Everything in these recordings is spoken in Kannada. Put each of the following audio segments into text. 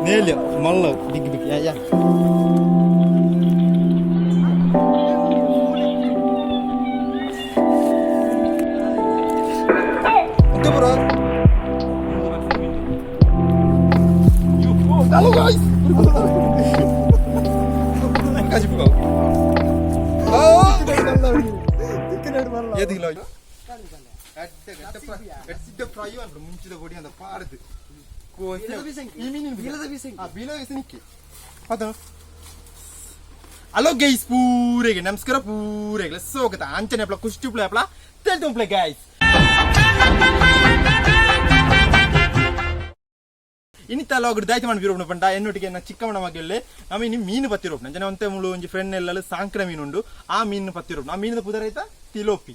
Nelia, Mallow, big, yeah. Okay, bro. Hello, guys. Kasih buka. Oh, ya tinggal. Ada fry on, muncul dah body anda parut. Halo guys, pure ke namaskar pure ke so kata ancan apla kustu play apla tel tum play guys. Ini talo agar dai teman biru pun panda enno tike na cikka mana magelle nami ini meenu patti ropna jana onte mulu onji friend ellalu sankra meenu undu aa meenu patti ropna aa meenu pudara ita tilopi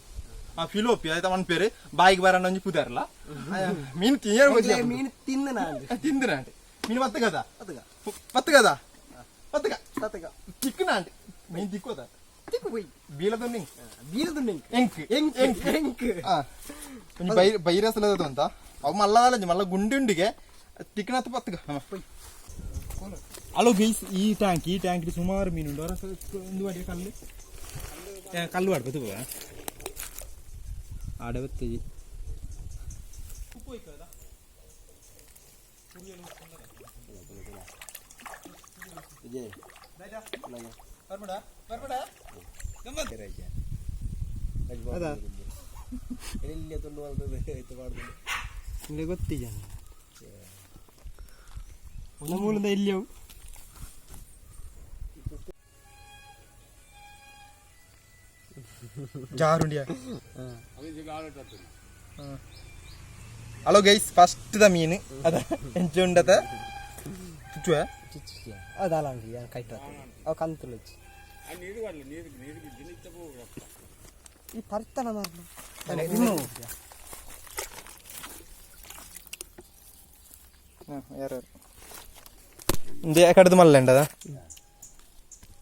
aa filopi aa taman pere bike baranna onji pudarla meenu tiyer moja meenu tinnana meenu patta kada patta tikna ante meenu tikkoda tikku boy bila dunning enk aa onji virus la donta avu malla gundundige tikna patta halo guys ee tank di sumaru meenu undu ora endu vadiya kallu vaadu potuva adavatte uppu ikkada vijay daida parmada gamma keraya ada elle tondu valtadu etu vaadu inde gottija una ಮೂಲದ ಎಲ್ಲಿಯೋ ಜಾರುಂಡಿಯಾ ಹಲೋ ಗೈಸ್ ಫಸ್ಟ್ ದ ಮೀನು ಅದ ಎಂಚುಂಡತ ಚುಚ್ಚುವ ಅದಲ್ಲ ಯಾ ಕೈಟ ಅವ ಕಂತುಲು ಆ ನೀರು ಬರಲ್ಲ ನೀರು ದಿನಿತ್ತ ಹೋಗಪ್ಪ ಈ ತರ್ತನ ಮಾರ್ನ ಇನ್ನು ಯಾರು ಇಂದೆ ಕಡದು ಮಲ್ಲೆಂಡದ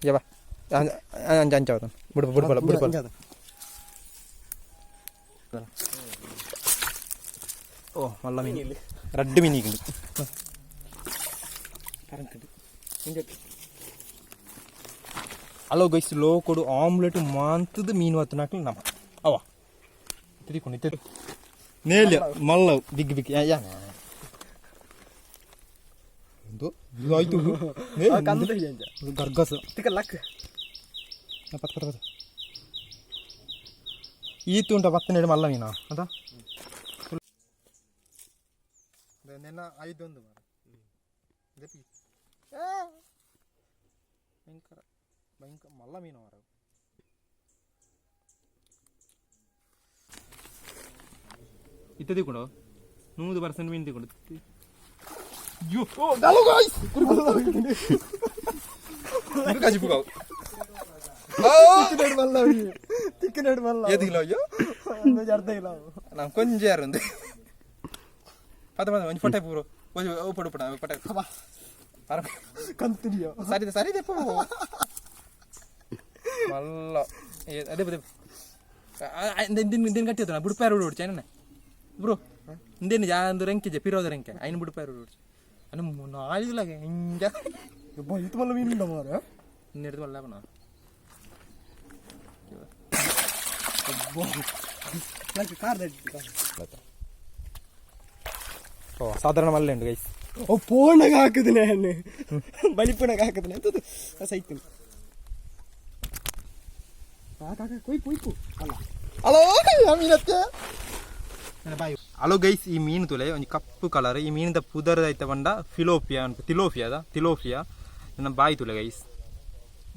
ಯಾ ಬಾ ಅಂಚಾವತ ಬುಡ್ಬಲ ಓ ಮಲ್ಲ ಮೀನು ರಡ್ಡು ಮೀನಿಗೆ ಹಲೋ ಗೈಸ್ ಲೋ ಕೊಡು ಆಮ್ಲೆಟ್ ಮಾಂತದ ಮೀನು ಹತ್ತನಾಕ್ಲಿ ನಮ್ಮ ಅವ ತಿರ್ಕೊಂಡು ನೇಲ್ಯ ಮಲ್ಲ ಬಿಗ್ ಯಾ ಆಯ್ತು ಗರ್ಗಸ್ ಲಕ್ ಪತ್ತ ಈತು ಉಂಟ ಪತ್ತನೇಳು ಮಲ್ಲ ಮೀನಾ ಅದ ನೆನ್ನ 5 ಒಂದು ಭಯಂಕರ ಮಲ್ಲ ಮೀನು ಮಾರ ಇತ್ತ ತಿಕ್ಕೊಂಡು 100% ಮೀನು ತಿಕ್ಕೊಂಡು yo oh halo guys ini kasih buka oh tiket malla ya diglo yo ando jarda ila nam konjar unde pada onji foto puro o podu pada kaba par kantuliyo sari de po malla ade bade din katti atona budu paru road chena bro indeni jandu renke je piroda renke ayin budu paru road ana naali lage inja bo itu malla meenu undu mara innedu malla apna bo like car that oh sadharana malla undu guys oh ponaga hakudine anne balipunaga hakudine entu saitu kaka koi alla hello yaminatte hello guys ಈ ಮೀನು ತುಲೆ ಒಂದು ಕಪ್ಪು ಕಲರ್ ಈ ಮೀನಿಂದ ಪುದರದ ಐತ ಬಂಡ ತಿಲೋಪಿಯಾ ನನ್ನ ಬಾಯಿ ತುಲೆ ಗೈಸ್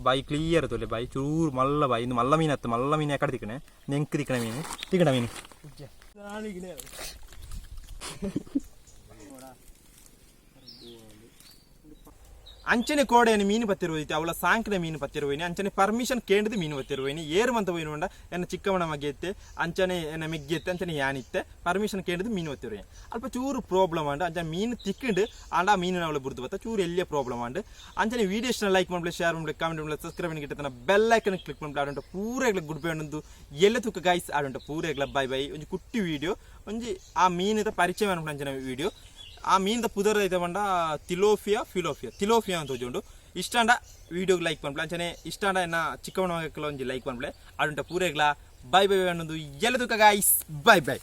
ಬಾಯಿ ಕ್ಲಿಯರ್ ತುಲೆ ಬಾಯಿ ಚೂರು ಮಲ್ಲ ಬಾಯಿ ಇಂದು ಮಲ್ಲ ಮೀನು ಮಲ್ಲ ಮೀನು ಯಾಕಡೆ ತಿಕ್ಕಣೆ ನೆಂಕ್ ತಿಕ್ಕಣ ಮೀನು ಅಂಚನೆ ಕೋಡೆಯನ್ನು ಮೀನು ಪತ್ತಿರುವೈತಿ ಅವಳ ಸಾಂಕ್ರೆ ಮೀನು ಪತ್ತಿರುವೈನಿ ಅಂಚನೆ ಪರ್ಮಿಷನ್ ಕೇಂದ್ರದ ಮೀನು ಪತ್ತಿರುವೈನಿ ಏರು ಮಂತ ಹೋಯ್ನು ಬಂಡ ಎನ್ನ ಚಿಕ್ಕವಣ ಮಗೆತ್ತೆ ಅಂಚನೆ ಎನ್ನ ಮೆಗ್ಗೆತ್ತೆ ಅಂಚನೆ ಯಾನಿತ್ತೆ ಪರ್ಮಿಷನ್ ಕೇಂದ್ರದ ಮೀನು ಪತ್ತಿರುವೈನಿ ಅಲ್ಪ ಚೂರು ಪ್ರಾಬ್ಲಮ್ ಆಂಡ್ ಅಂಚನೆ ಮೀನು ತಿಕ್ಕಿಂಡು ಆಂಡ ಆ ಮೀನು ಅವಳು ಬುರ್ದು ಬತ್ತ ಚೂರು ಎಲ್ಲಿಯ ಪ್ರಾಬ್ಲಮ್ ಆಂಡ್ ಅಂಚನೆ ವಿಡಿಯೋಸ್ನ ಲೈಕ್ ಮಾಡ್ಬಿಟ್ಟು ಶೇರ್ ಮಾಡ್ಬಿಟ್ಟು ಕಾಮೆಂಟ್ ಮಾಡ್ಬಿಟ್ಟು ಸಬ್ಸ್ಕ್ರೈಬ್ ಮಾಡಿಟ್ಟು ತನ್ನ ಬೆಲ್ ಐಕನ್ ಕ್ಲಿಕ್ ಮಾಡ್ಬಿಟ್ಟು ಆಡುಂಟ ಪೂರೆಗ್ಲ ಗುಡ್ ಬೈ ಒಂದು ಎಲ್ಲ ತೂಕ ಗೈಸ್ ಆಡುಂಟ ಪೂರೆಗ್ಲ ಬೈ ಬೈ ಒಂದು ಕುಟ್ಟಿ ವಿಡಿಯೋ ಒಂಜಿ ಆ ಮೀನಿದ ಪರಿಚಯ ಮಾಡ್ಬಿಟ್ಟು ಅಂಚನೆ ವಿಡಿಯೋ ಆ ಮೀನ್ದ ಪುದರ್ ಐತೆ ಬಂಡ ತಿಲೋಫಿಯಾ ಅಂತ ತೋಜುಂಡು ಇಷ್ಟಾಂಡ ವಿಡಿಯೋಗೆ ಲೈಕ್ ಪನ್ಪ್ಲೆ ಅಂಚನೆ ಇಷ್ಟಾಂಡ ಎನ್ನ ಚಿಕ್ಕವಣ್ಣ ಒಂಜಿ ಲೈಕ್ ಪನ್ಪ್ಲೆ ಅಡುಂಟ ಪೂರೆಗ್ಲ ಬೈ ಬೈ ಅನ್ನೋದು ಎಲ್ಲದಕ್ಕ ಗಾಯ್ಸ್ ಬೈ ಬೈ